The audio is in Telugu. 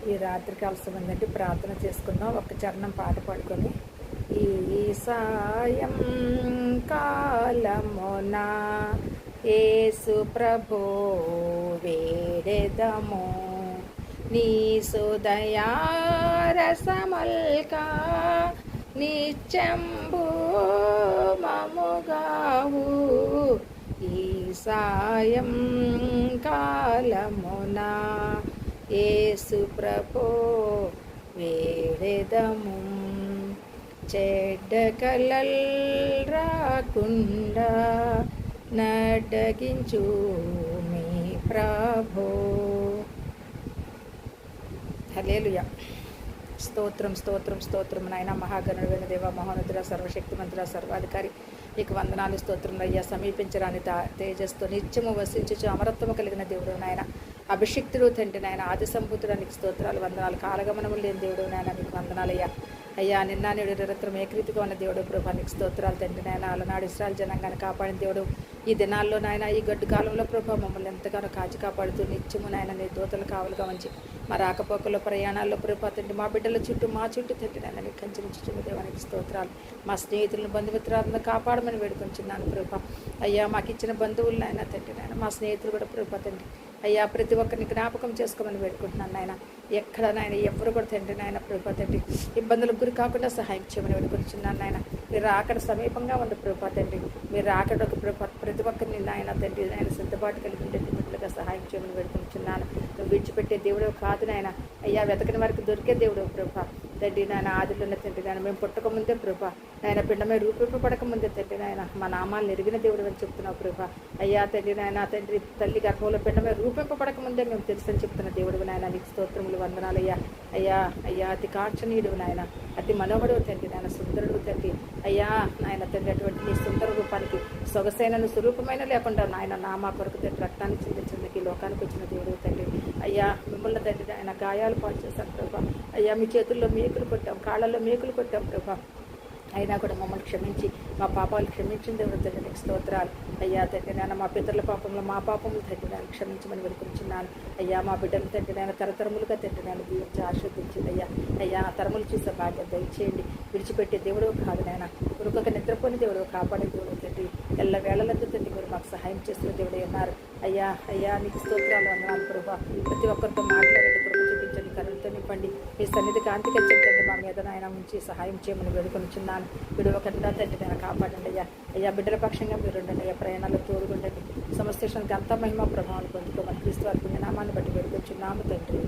ఈ రాత్రికాల సమయంలో ప్రార్థన చేసుకుందాం. ఒక చరణం పాట పాడుకొని, ఈ సాయం కాలమున యేసు ప్రభు వేడెదము, నీ సుదయారసమల్కా నిత్యంబు మముగావు. ఈ సాయం కాలమున యేసు ప్రభు వేడెదము, చెడ్డ కలల్ రాకుండా నడ్డగించు మీ ప్రభు. హల్లెలూయా. స్తోత్రం స్తోత్రం స్తోత్రం నాయన. మహాగణుడైన దేవ, మహోన్నతుడ, సర్వశక్తిమంతుడ, సర్వాధికారి, నీకు వందనాలు స్తోత్రం అయ్యా. సమీపించరాని తేజస్తో నిత్యము వసించు అమరత్వము కలిగిన దేవుడు నాయన. అభిషిక్తుడు తండ్రి నాయన. ఆది సంభూతుడానికి స్తోత్రాలు వందనాలు. కాలగమనము లేని దేవుడు నాయన, మీకు వందనాలయ్యా. అయ్యా, నిన్న నేడు నిరంతరం ఏకరీతిగా ఉన్న దేవుడు ప్రభా, నీకు స్తోత్రాలు తండ్రి నాయన. అలనాడు ఇశ్రాయేలు జనాంగాన్ని కాపాడిన దేవుడు, ఈ దినాల్లో నాయన, ఈ గడ్డు కాలంలో ప్రభా మమ్మల్ని ఎంతగానో కాచి కాపాడుతూ నిత్యము నాయన నీ దూతలు కావలుగా ఉంచి మా రాకపోకల్లో ప్రయాణాల్లో ప్రభా తండ్రి, మా బిడ్డల చుట్టూ మా చుట్టూ తండ్రి నాయన నీకు కంచె దేవానికి స్తోత్రాలు. మా స్నేహితులను బంధుమిత్రాలను కాపాడమని వేడుకొంచున్నాను ప్రభా. అయ్యా, మాకు ఇచ్చిన బంధువులు నాయన తండ్రి నాయన, మా స్నేహితులు కూడా ప్రభా తండ్రి అయ్యా, ప్రతి ఒక్కరిని జ్ఞాపకం చేసుకోమని వేడుకుంటున్నాను నాయన. ఎక్కడ నాయన ఎవరు కూడా తండ్రి నాయన ప్రభా తండ్రి ఇబ్బందులకు గురి కాకుండా సహాయం చేయమని వేడుకొంచున్నాను నాయన. మీరు అక్కడ సమీపంగా ఉంది ప్రభా తండ్రి, మీరు అక్కడ ఒక ప్రతి ఒక్కరిని నాయన తండ్రి నాయన సిద్ధపాటు కలిగి ఉండే బిడ్డలుగా సహాయం చేయమని వేడుకుంటున్నాను. నువ్వు విడిచిపెట్టే దేవుడు కాదు నాయన. అయ్యా, వెతకని వారికి దొరికే దేవుడు ప్రభా తండ్రి నాయన. ఆదిలోనే తండ్రి నాయన, మేము పుట్టకముందే ప్రభా నాయన, పిండమే రూపింపబడకముందే తండ్రి నాయన మా నామాలను ఎరిగిన దేవుడు అని చెప్తున్నావు ప్రభా. అయ్యా తండ్రి నాయన తండ్రి, తల్లి గర్భంలో పిండమే రూపింపబడకముందే మేము తెలుసని చెప్తున్న దేవుడు నాయన, నీకు స్తోత్రములు వందనాలయ్యా. అయ్యా అయ్యా, అతి కాక్షణీయుడు నాయన, అతి మనోహరుడు తండ్రి నాయన, సుందరుడు తండ్రి అయ్యా నాయన తండ్రి. అటువంటి నీ సుందర రూపానికి సొగసైన స్వరూపమైన లేకుండా నాయన నామా కొరకు తండ్రి రక్తాన్ని చిందించడానికి లోకానికి వచ్చిన దేవుడు తండ్రి. అయ్యా, మిమ్మల్ని తండ్రి ఆయన గాయాలు పాలు చేశాం ప్రభా. అయ్యా, మీ చేతుల్లో మేకులు కొట్టాం, కాళ్ళల్లో మేకులు కొట్టాం ప్రభా. అయినా కూడా మమ్మల్ని క్షమించి మా పాపాలు క్షమించిన దేవుడు తండ్రి, నీకు స్తోత్రాలు. అయ్యా తండ్రి నాయన, మా పితరుల పాపంలో మా పాపములు తండ్రి నాయన క్షమించమని వేడుకుంటున్నాను. అయ్యా, మా బిడ్డలు తండ్రి నాయన తరతరములుగా తండ్రి నాయన దీవించి ఆశీర్వదించింది. అయ్యా అయ్యా, తరములు చూసే బాధ్యత దయచేయండి. విడిచిపెట్టే దేవుడు కాదు నాయన, ఉరుకొక నిద్రపోని దేవుడు, కాపాడే దేవుడు తండ్రి. ఎల్ల వేళలంతా తండ్రి మీరు మాకు సహాయం చేస్తున్న దేవుడు అన్నారు. అయ్యా అయ్యా, నీకు స్తోత్రాలు వందనాలు ప్రభా. ప్రతి ఒక్కరితో మాట్లాడండి, కృప చూపించండి, కరుణతో నింపండి. మీ సన్నిధి కాంతికి తండ్రి మా మీద నాయన ఉంచి సహాయం చేయమని వేడుకొనిచున్నాను. విడవకుండా తండ్రి నేను కాపాడండి అయ్యా. అయ్యా, బిడ్డల పక్షంగా మీరు ఉండండి అయ్యా. ప్రయాణాలు తోడుగుండండి. సమస్త అంత మహిమ ప్రభావాలు పొందుకోమని క్రీస్తు వారి పుణ్యనామాన్ని బట్టి వేడుకొచ్చున్నాము తండ్రి.